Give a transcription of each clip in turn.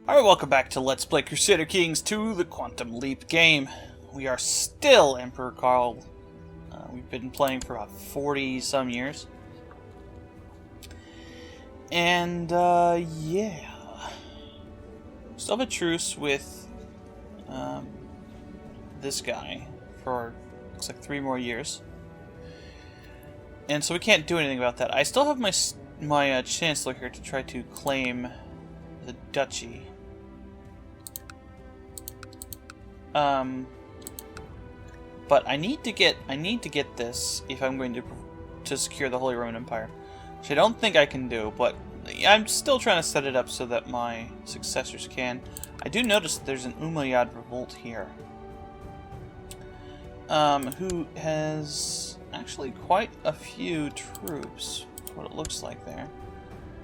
Alright, welcome back to Let's Play Crusader Kings 2, the Quantum Leap game. We are still Emperor Karl. We've been playing for about 40-some years. And, yeah. Still have a truce with this guy for, looks like 3 more years. And so we can't do anything about that. I still have my Chancellor here to try to claim the duchy. But I need to get this if I'm going to secure the Holy Roman Empire, which I don't think I can do, but I'm still trying to set it up so that my successors can. I do notice that there's an Umayyad revolt here, who has actually quite a few troops, what it looks like there.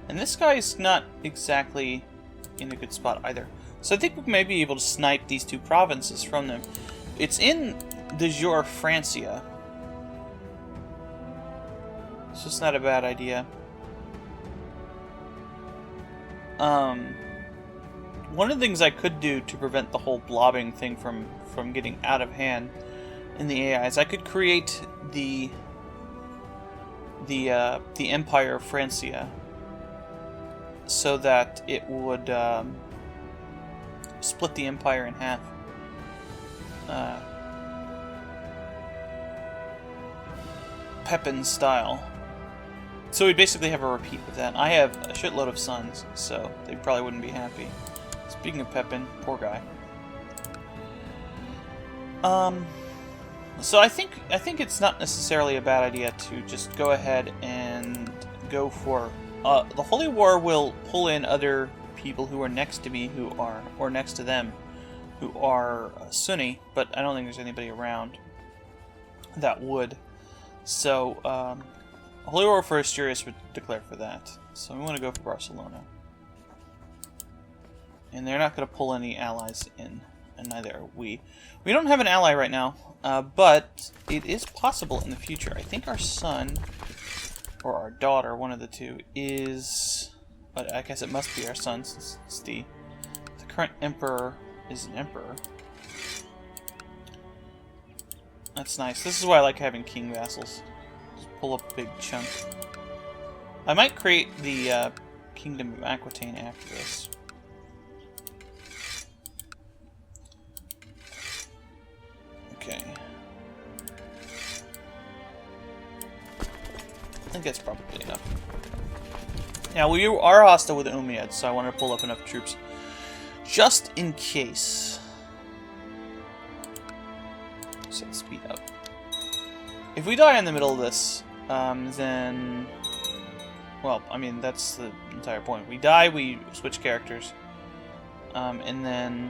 And this guy's not exactly in a good spot either. So I think we may be able to snipe these 2 provinces from them. It's in de jure Francia, so it's not a bad idea. One of the things I could do to prevent the whole blobbing thing from getting out of hand in the AI is I could create the Empire of Francia so that it would split the empire in half. Pepin style. So we'd basically have a repeat of that. I have a shitload of sons, so they probably wouldn't be happy. Speaking of Pepin, poor guy. So I think it's not necessarily a bad idea to just go ahead and go for the Holy War will pull in other people who are next to me or next to them who are Sunni, but I don't think there's anybody around that would. So, Holy War for Asturias would declare for that. So we want to go for Barcelona. And they're not going to pull any allies in, and neither are we. We don't have an ally right now, but it is possible in the future. I think our son, or our daughter, one of the two, is... But I guess it must be our son, since it's the current emperor is an emperor. That's nice. This is why I like having king vassals. Just pull up a big chunk. I might create the Kingdom of Aquitaine after this. Okay. I think that's probably enough. Now, we are hostile with the Umayyads, so I want to pull up enough troops just in case. Set speed up. If we die in the middle of this, then... Well, I mean, that's the entire point. We die, we switch characters, and then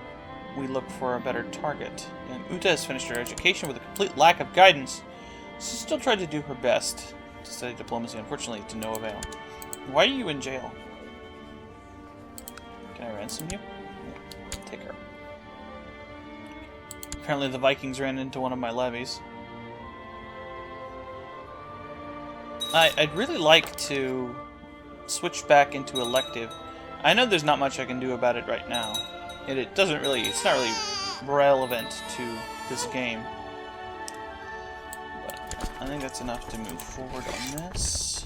we look for a better target. And Uta has finished her education with a complete lack of guidance. She still tried to do her best to study diplomacy, unfortunately to no avail. Why are you in jail? Can I ransom you? Yeah, take her. Apparently the Vikings ran into one of my levies. I'd really like to switch back into elective. I know there's not much I can do about it right now. It's not really relevant to this game. But I think that's enough to move forward on this.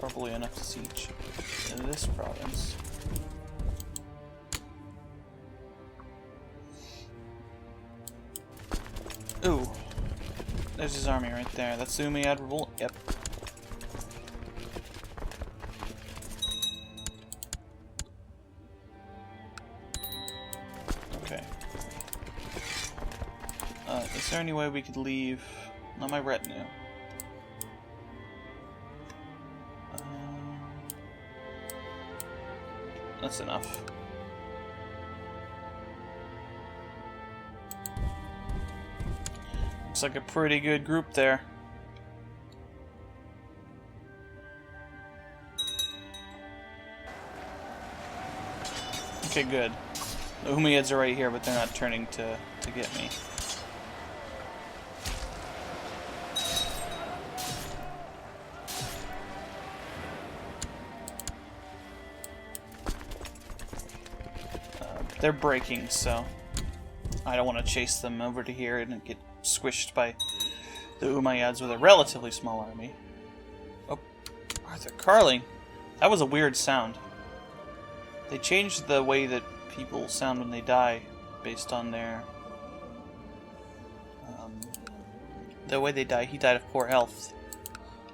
Probably enough to siege in this province. Ooh, there's his army right there. That's the Umayyad revolt. Yep. Okay. Is there any way we could leave? Not my retinue. That's enough. Looks like a pretty good group there. Okay, good. The Umayyads are right here, but they're not turning to get me. They're breaking, so I don't want to chase them over to here and get squished by the Umayyads with a relatively small army. Oh, Arthur Carling. That was a weird sound. They changed the way that people sound when they die based on their... the way they die. He died of poor health.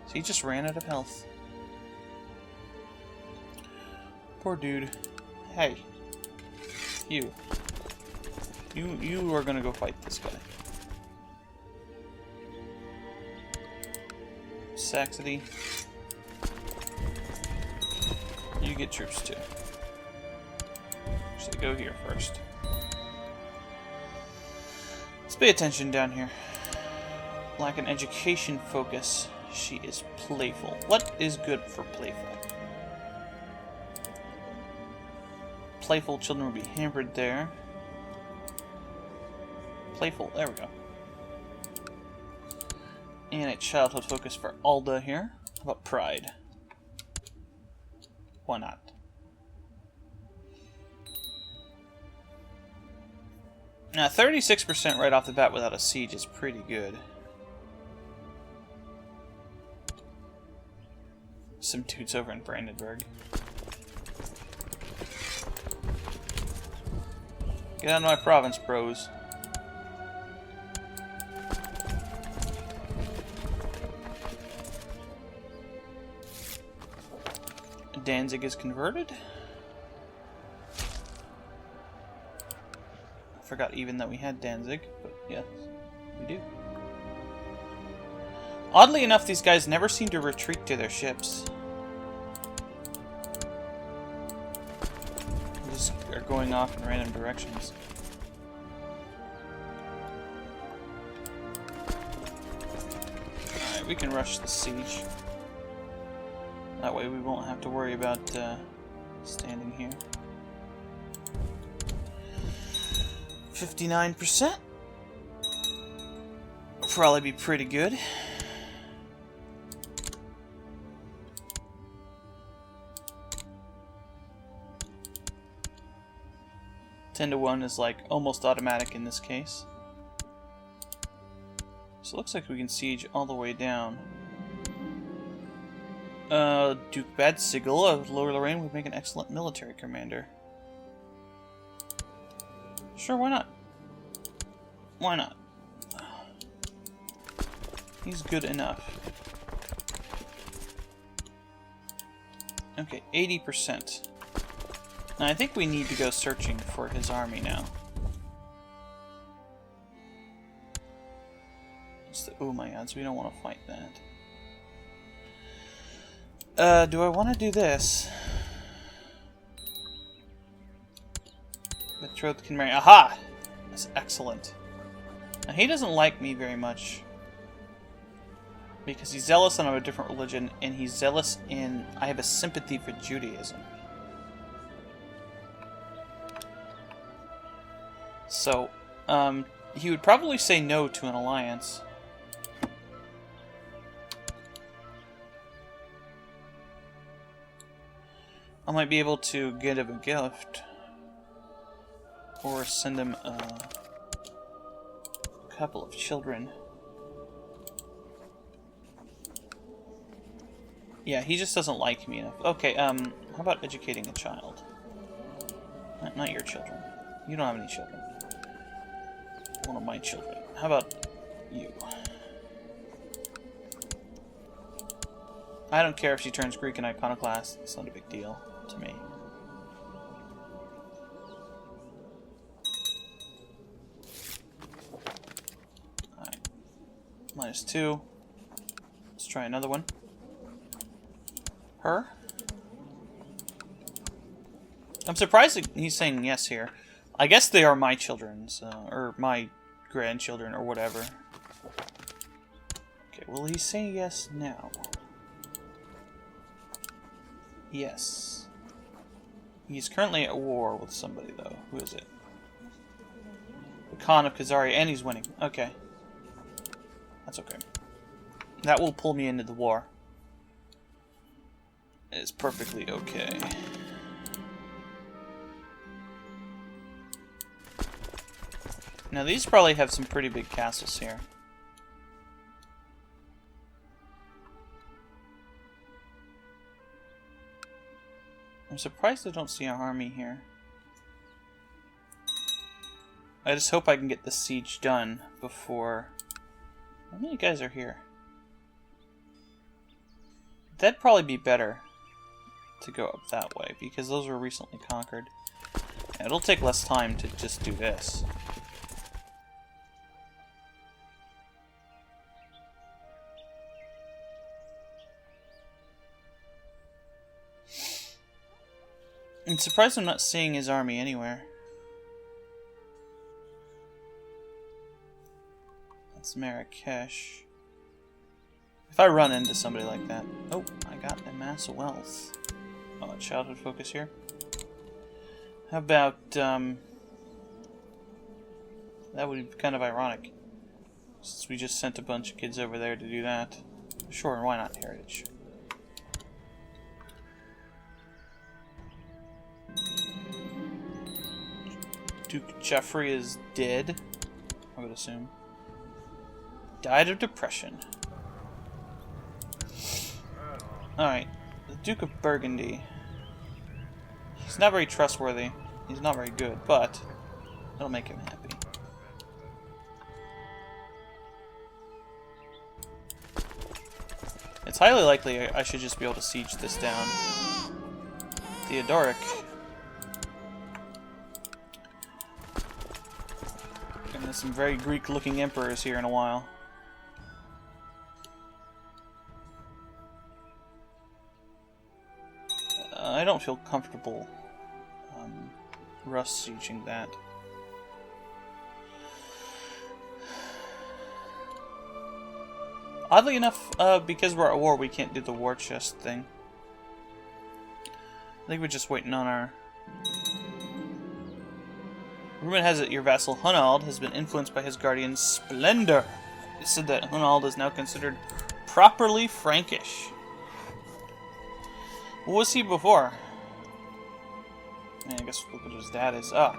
So he just ran out of health. Poor dude. Hey. You. You are gonna go fight this guy. Saxony. You get troops too. Should go here first. Let's pay attention down here. Lack an education focus. She is playful. What is good for playful? Playful children will be hampered there. Playful, there we go. And a childhood focus for Alda here. How about pride? Why not? Now, 36% right off the bat without a siege is pretty good. Some dudes over in Brandenburg. Get out of my province, bros. Danzig is converted. I forgot even that we had Danzig, but yes, we do. Oddly enough, these guys never seem to retreat to their ships. They just are going off in random directions. Alright, we can rush the siege. That way we won't have to worry about standing here. 59%. Will probably be pretty good. Ten to 1 is like almost automatic in this case. So it looks like we can siege all the way down. Duke Badsigel of Lower Lorraine would make an excellent military commander. Sure, why not? Why not? He's good enough. Okay, 80%. Now I think we need to go searching for his army now. It's the Umayyads, we don't want to fight that. Do I want to do this? Betrothed can marry. Aha! That's excellent. Now, he doesn't like me very much. Because he's zealous and I'm a different religion, and he's zealous in... I have a sympathy for Judaism. So, he would probably say no to an alliance. I might be able to get him a gift. Or send him a couple of children. Yeah, he just doesn't like me enough. Okay, how about educating a child? Not your children. You don't have any children. One of my children. How about you? I don't care if she turns Greek and iconoclast. It's not a big deal to me. Alright. -2. Let's try another one. Her? I'm surprised that he's saying yes here. I guess they are my children, so, or my grandchildren, or whatever. Okay, will he say yes now? Yes. He's currently at war with somebody, though. Who is it? The Khan of Khazari, and he's winning. Okay. That's okay. That will pull me into the war. It's perfectly okay. Now these probably have some pretty big castles here. I'm surprised I don't see an army here. I just hope I can get the siege done before... How many guys are here? That'd probably be better to go up that way, because those were recently conquered. And it'll take less time to just do this. I'm surprised I'm not seeing his army anywhere. That's Marrakesh. If I run into somebody like that... Oh, I got a mass of wealth. Oh, childhood focus here. How about, that would be kind of ironic, since we just sent a bunch of kids over there to do that. Sure, why not heritage? Duke Geoffrey is dead, I would assume. Died of depression. Alright, the Duke of Burgundy. He's not very trustworthy. He's not very good, but it'll make him happy. It's highly likely I should just be able to siege this down. Theodoric. And there's some very Greek-looking emperors here in a while. I don't feel comfortable Rus sieging that. Oddly enough, because we're at war, we can't do the war chest thing. I think we're just waiting on our... Rumor has it your vassal Hunald has been influenced by his guardian Splendor. It said that Hunald is now considered properly Frankish. What was he before? I guess look what his dad is. Ah.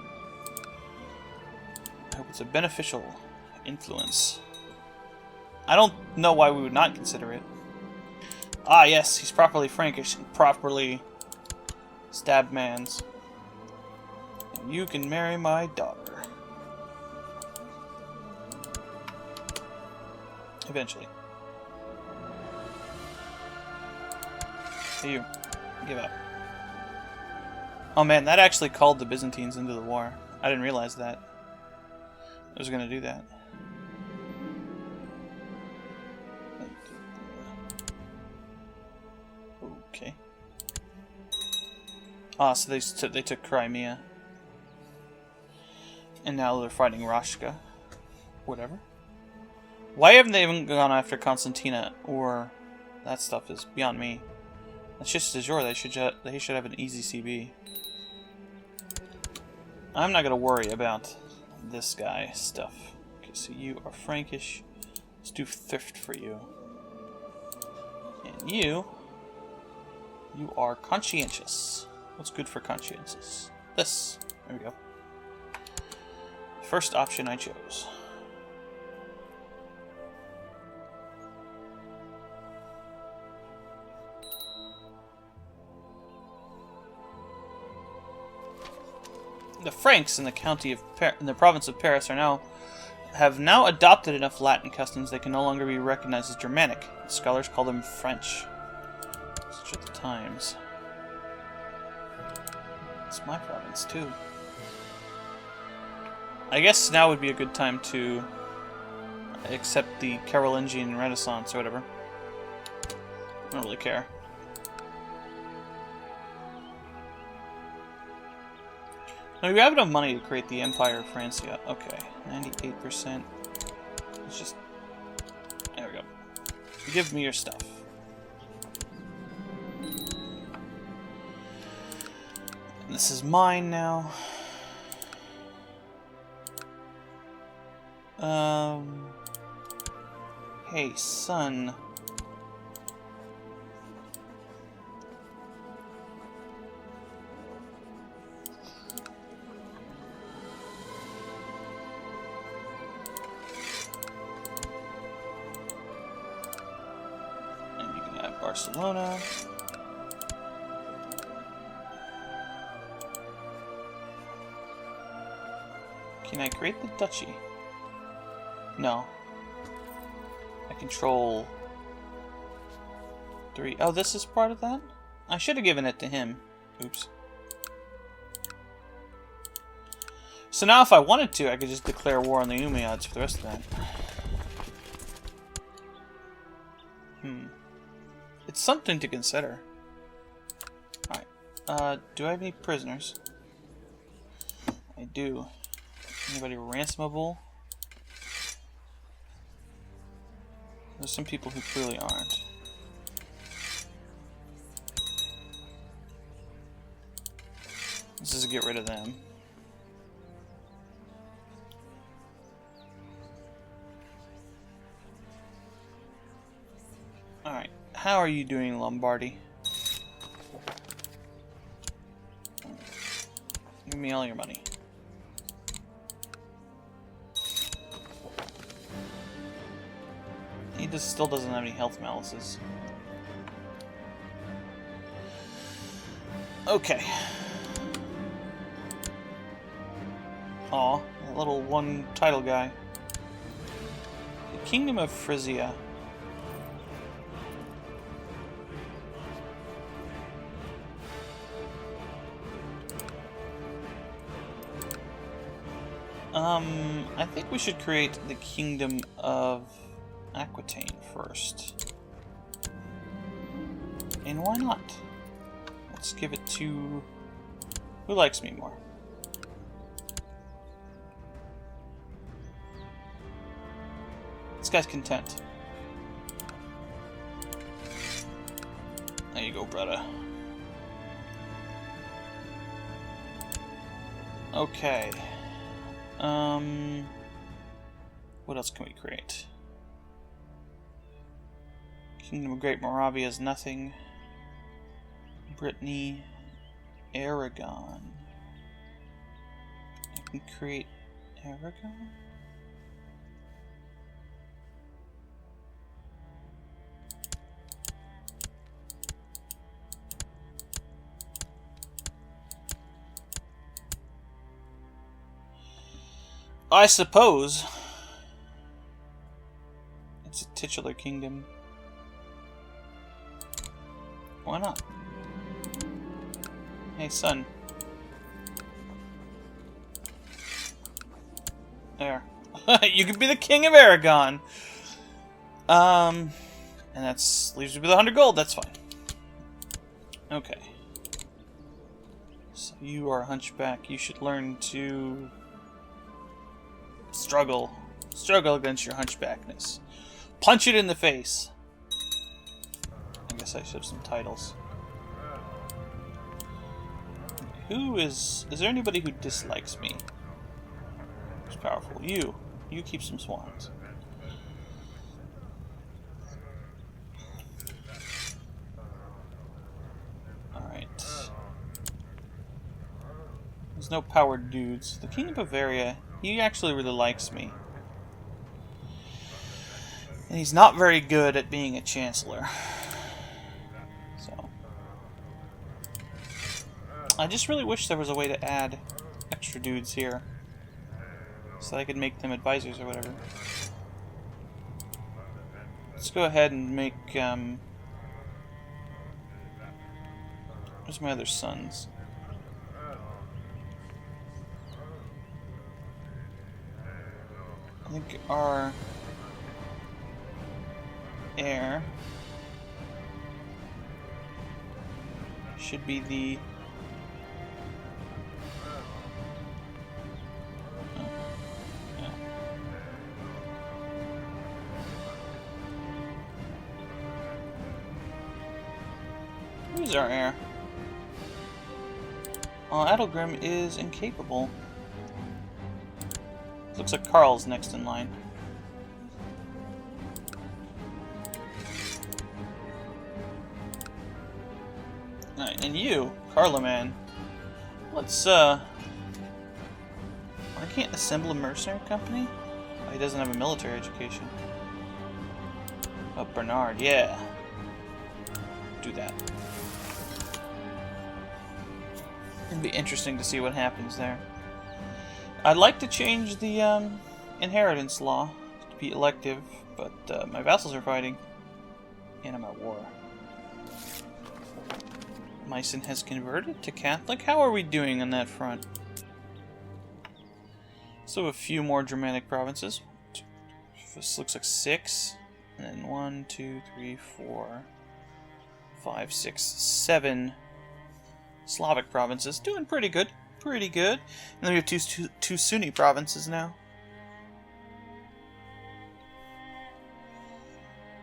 I hope it's a beneficial influence. I don't know why we would not consider it. Ah, yes, he's properly Frankish and properly stabbed mans. And you can marry my daughter. Eventually. Hey, you. Give up. Oh man, that actually called the Byzantines into the war. I didn't realize that. I was gonna do that. Okay. Ah, so they took Crimea. And now they're fighting Rashka. Whatever. Why haven't they even gone after Constantina or that stuff is beyond me. That's just Azure. They should have an easy CB. I'm not gonna worry about this guy stuff. Okay, so you are Frankish. Let's do thrift for you. And you are conscientious. What's good for conscientious? This. There we go. First option I chose. The Franks in the province of Paris have now adopted enough Latin customs they can no longer be recognized as Germanic. Scholars call them French. Such are the times. It's my province too. I guess now would be a good time to accept the Carolingian Renaissance or whatever. I don't really care. Now, we have enough money to create the Empire of Francia. Okay, 98%. Let's just... There we go. Give me your stuff. And this is mine now. Hey, son. Barcelona. Can I create the duchy? No. I control 3. Oh, this is part of that? I should have given it to him. Oops. So now if I wanted to, I could just declare war on the Umayyads for the rest of that. It's something to consider. Alright. Do I have any prisoners? I do. Anybody ransomable? There's some people who clearly aren't. This is to get rid of them. Alright, how are you doing, Lombardy? Give me all your money. He just still doesn't have any health malices. Okay. Aw, that little one title guy. The Kingdom of Frisia. I think we should create the Kingdom of Aquitaine first. And why not? Let's give it to... who likes me more? This guy's content. There you go, brother. Okay. What else can we create? Kingdom of Great Moravia is nothing. Brittany, Aragon. I can create Aragon? I suppose it's a titular kingdom. Why not? Hey, son. There. You can be the king of Aragon. And that's leaves you with 100 gold. That's fine. Okay. So you are a hunchback. You should learn to struggle against your hunchbackness. Punch it in the face. I guess I should have some titles. Is there anybody who dislikes me? Who's powerful? You keep some swans. Alright. There's no powered dudes. The King of Bavaria, he actually really likes me. And he's not very good at being a chancellor. So I just really wish there was a way to add extra dudes here, so that I could make them advisors or whatever. Let's go ahead and make, where's my other sons? I think our heir should be the... Who's our heir? Adelgrim is incapable. Looks like Karl's next in line. Alright, and you, Charlemagne. Let's, I can't assemble a mercenary company? Oh, he doesn't have a military education. Oh, Bernard, yeah. do that. It'd be interesting to see what happens there. I'd like to change the inheritance law to be elective, but my vassals are fighting, and I'm at war. Meissen has converted to Catholic. How are we doing on that front? So a few more Germanic provinces. This looks like 6. And then 1, 2, 3, 4, 5, 6, 7 Slavic provinces. Doing pretty good. Pretty good. And then we have two Sunni provinces now.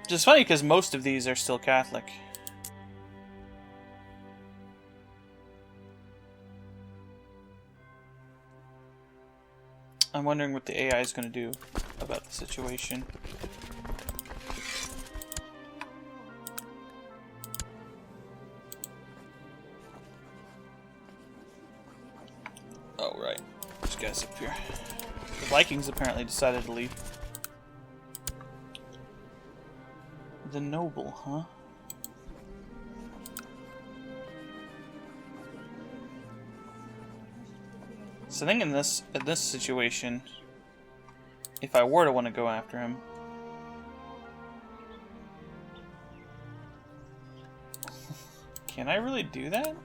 Which is funny because most of these are still Catholic. I'm wondering what the AI is going to do about the situation. Oh, right. This guy's up here. The Vikings apparently decided to leave. The noble, huh? So I think in this situation, if I were to want to go after him, can I really do that?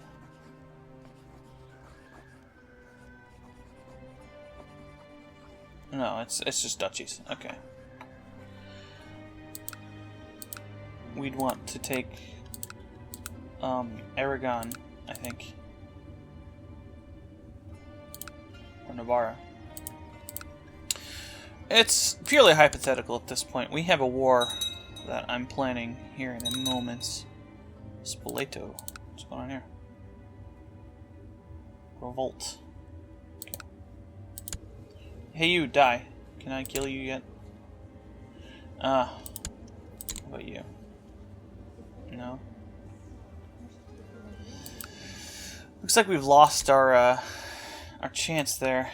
No, it's just duchies. Okay. We'd want to take Aragon, I think. Or Navarra. It's purely hypothetical at this point. We have a war that I'm planning here in a moment. Spoleto. What's going on here? Revolt. Okay. Hey, you, die. Can I kill you yet? How about you? No. Looks like we've lost our chance there.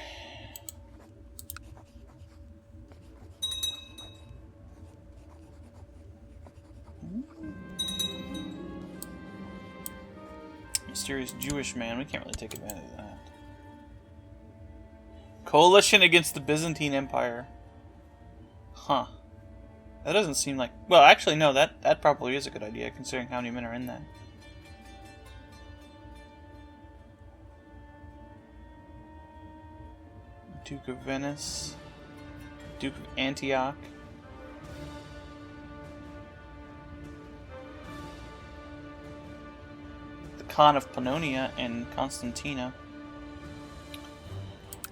Mysterious Jewish man. We can't really take advantage of that. Coalition against the Byzantine Empire. Huh. That doesn't seem like... Well, actually, no. That probably is a good idea, considering how many men are in that. Duke of Venice. Duke of Antioch. The Khan of Pannonia and Constantina.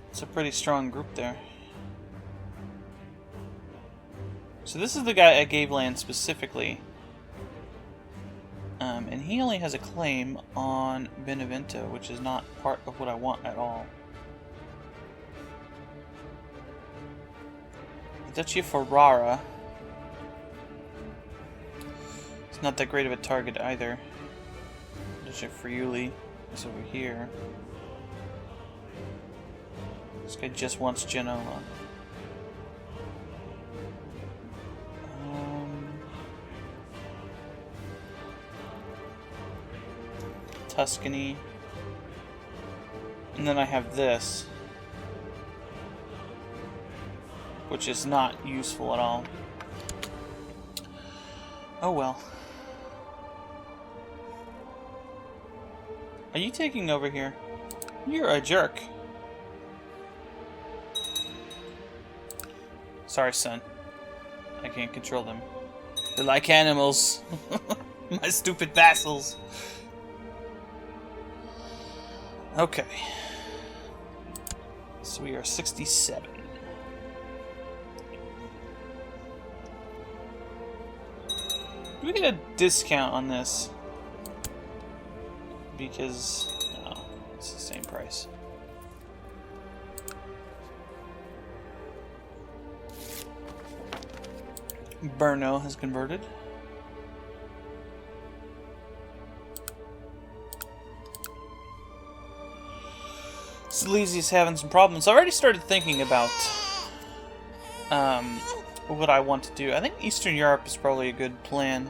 It's a pretty strong group there. So this is the guy I gave land specifically. And he only has a claim on Benevento, which is not part of what I want at all. The Duchy of Ferrara. It's not that great of a target either. Duchy of Friuli is over here. This guy just wants Genoa. Tuscany. And then I have this, which is not useful at all. Oh well. Are you taking over here? You're a jerk. Sorry, son. I can't control them. They're like animals. My stupid vassals. Okay. So we are 67. Do we get a discount on this? Because, no, it's the same price. Brno has converted. Silesia's having some problems. I already started thinking about what I want to do. I think Eastern Europe is probably a good plan.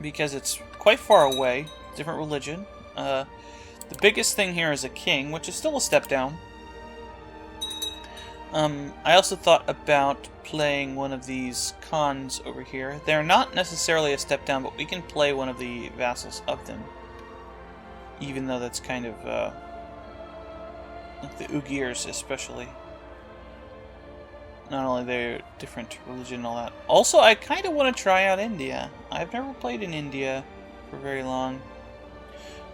because it's quite far away, different religion. The biggest thing here is a king, which is still a step down. I also thought about playing one of these khans over here. They're not necessarily a step down, but we can play one of the vassals of them. Even though that's kind of, like the Ugirs especially. Not only they're different religion and all that. Also, I kind of want to try out India. I've never played in India for very long.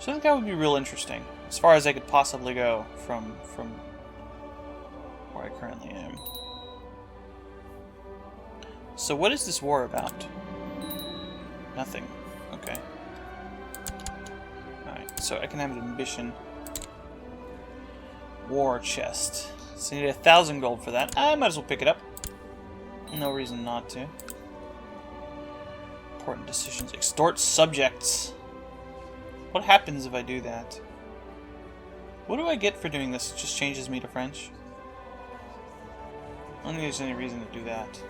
So I think that would be real interesting. As far as I could possibly go from where I currently am. So what is this war about? Nothing. Okay. Alright, so I can have an ambition. War chest. So I need 1,000 gold for that. I might as well pick it up. No reason not to. Important decisions. Extort subjects. What happens if I do that? What do I get for doing this? It just changes me to French. I don't think there's any reason to do that.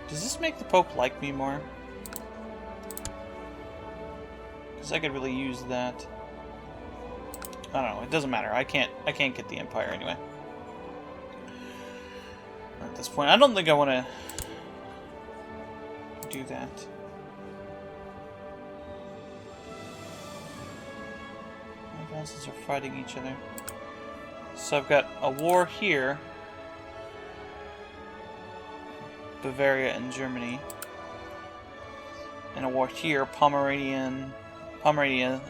Does this make the Pope like me more? Because I could really use that. I don't know. It doesn't matter. I can't get the Empire anyway. At this point, I don't think I want to do that. My vassals are fighting each other. So I've got a war here. Bavaria and Germany. And a war here. Pomerania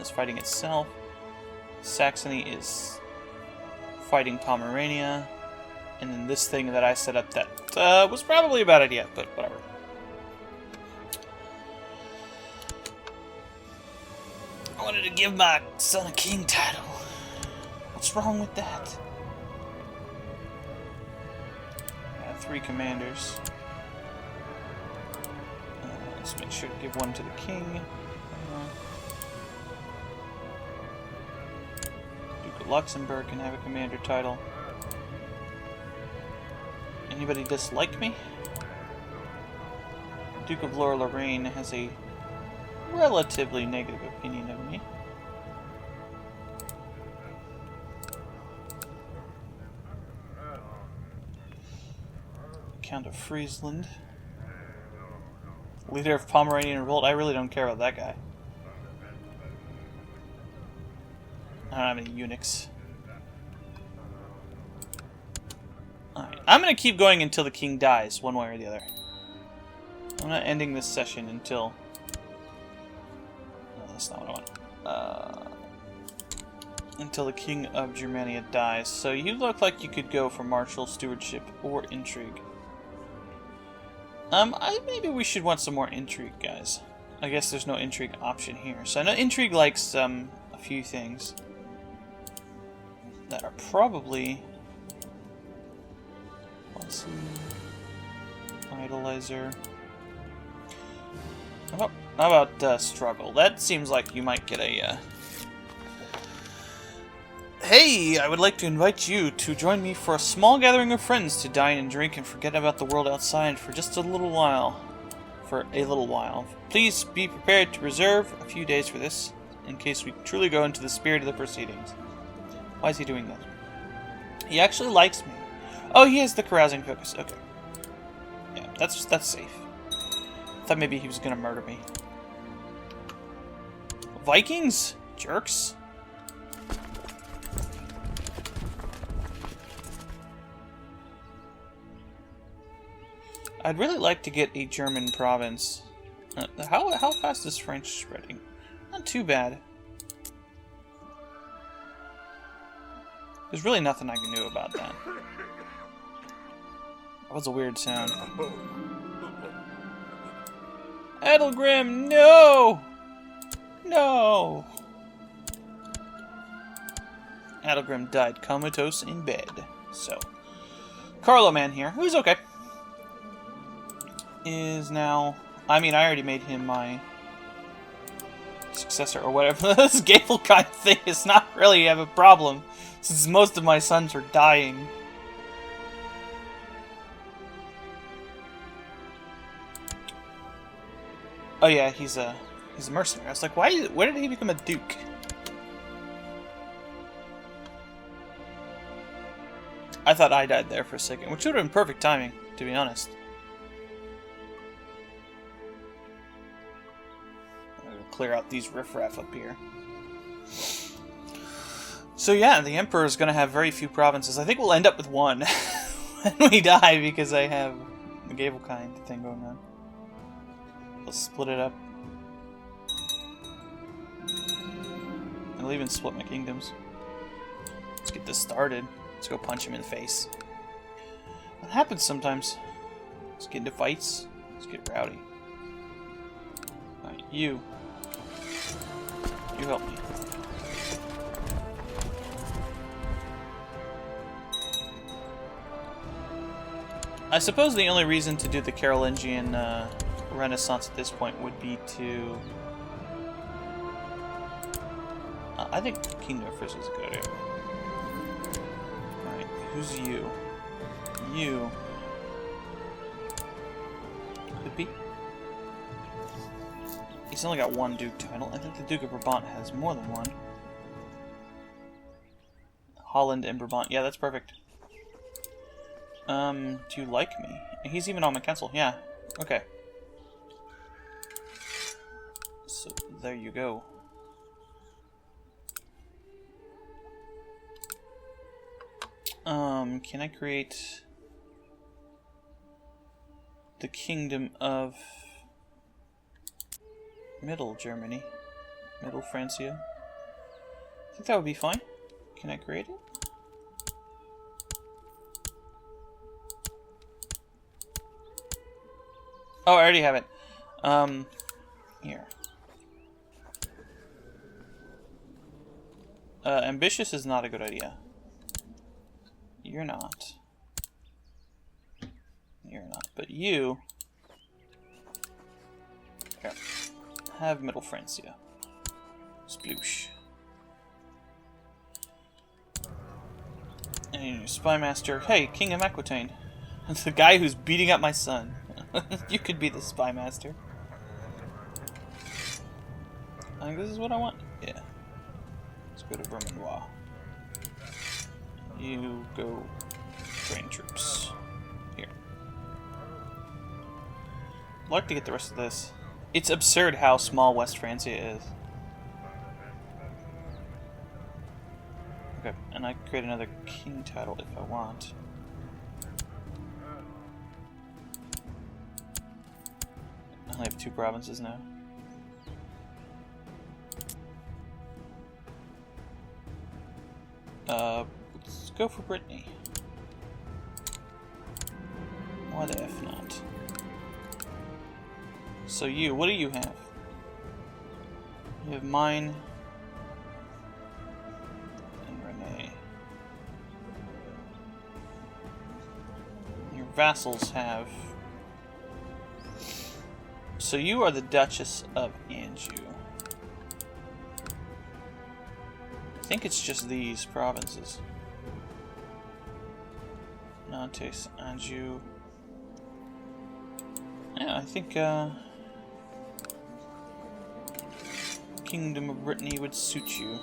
is fighting itself. Saxony is fighting Pomerania. And then this thing that I set up that was probably a bad idea, but whatever. I wanted to give my son a king title. What's wrong with that? I have 3 commanders. Let's make sure to give one to the king. Duke of Luxembourg can have a commander title. Anybody dislike me? Duke of Lorraine has a relatively negative opinion of me. Count of Friesland. Leader of Pomeranian Revolt. I really don't care about that guy. I don't have any eunuchs. Alright, I'm gonna keep going until the king dies, one way or the other. I'm not ending this session until... No, that's not what I want. Until the king of Germania dies. So you look like you could go for martial stewardship or intrigue. Maybe we should want some more intrigue, guys. I guess there's no intrigue option here. So I know intrigue likes a few things that are probably... Let's see... Idolizer... How about struggle? That seems like you might get a... Hey, I would like to invite you to join me for a small gathering of friends to dine and drink and forget about the world outside for just a little while. Please be prepared to reserve a few days for this, in case we truly go into the spirit of the proceedings. Why is he doing that? He actually likes me. Oh, he has the carousing focus. Okay. Yeah, that's safe. I thought maybe he was gonna murder me. Vikings? Jerks. I'd really like to get a German province. How fast is French spreading? Not too bad. There's really nothing I can do about that. That was a weird sound. Edelgrim, no! No! Edelgrim died comatose in bed. So, Karl man here, who's okay, is now... I mean, I already made him my successor or whatever. This Gavelkind thing is not really have a problem, since most of my sons are dying. Oh yeah, he's a mercenary. I was like, where did he become a duke? I thought I died there for a second, which would have been perfect timing, to be honest. I'm gonna clear out these riffraff up here. So yeah, the Emperor is going to have very few provinces. I think we'll end up with one when we die, because I have the Gavelkind thing going on. We'll split it up. I'll even split my kingdoms. Let's get this started. Let's go punch him in the face. What happens sometimes? Let's get into fights. Let's get rowdy. Alright, you help me. I suppose the only reason to do the Carolingian Renaissance at this point would be to... I think Kingdom of Francia is a good idea. Alright, who's you? You... Could be. He's only got one Duke title. I think the Duke of Brabant has more than one. Holland and Brabant. Yeah, that's perfect. Do you like me? He's even on my council. Yeah. Okay. So, there you go. Can I create the Kingdom of Middle Germany? Middle Francia? I think that would be fine. Can I create it? Oh, I already have it. Here. Ambitious is not a good idea. You're not. You're not. But you... Here. Have Middle Francia. Sploosh. And your spy master. Hey, King of Aquitaine. That's the guy who's beating up my son. You could be the spy master. I think this is what I want. Yeah. Let's go to Vermanois. You go train troops. Here. I'd like to get the rest of this. It's absurd how small West Francia is. Okay, and I can create another king title if I want. I only have 2 provinces now. Let's go for Brittany. Why the F not? So you, what do you have? You have mine and Renee. Your vassals have... So you are the Duchess of Anjou. I think it's just these provinces. Nantes, Anjou. Yeah, I think Kingdom of Brittany would suit you.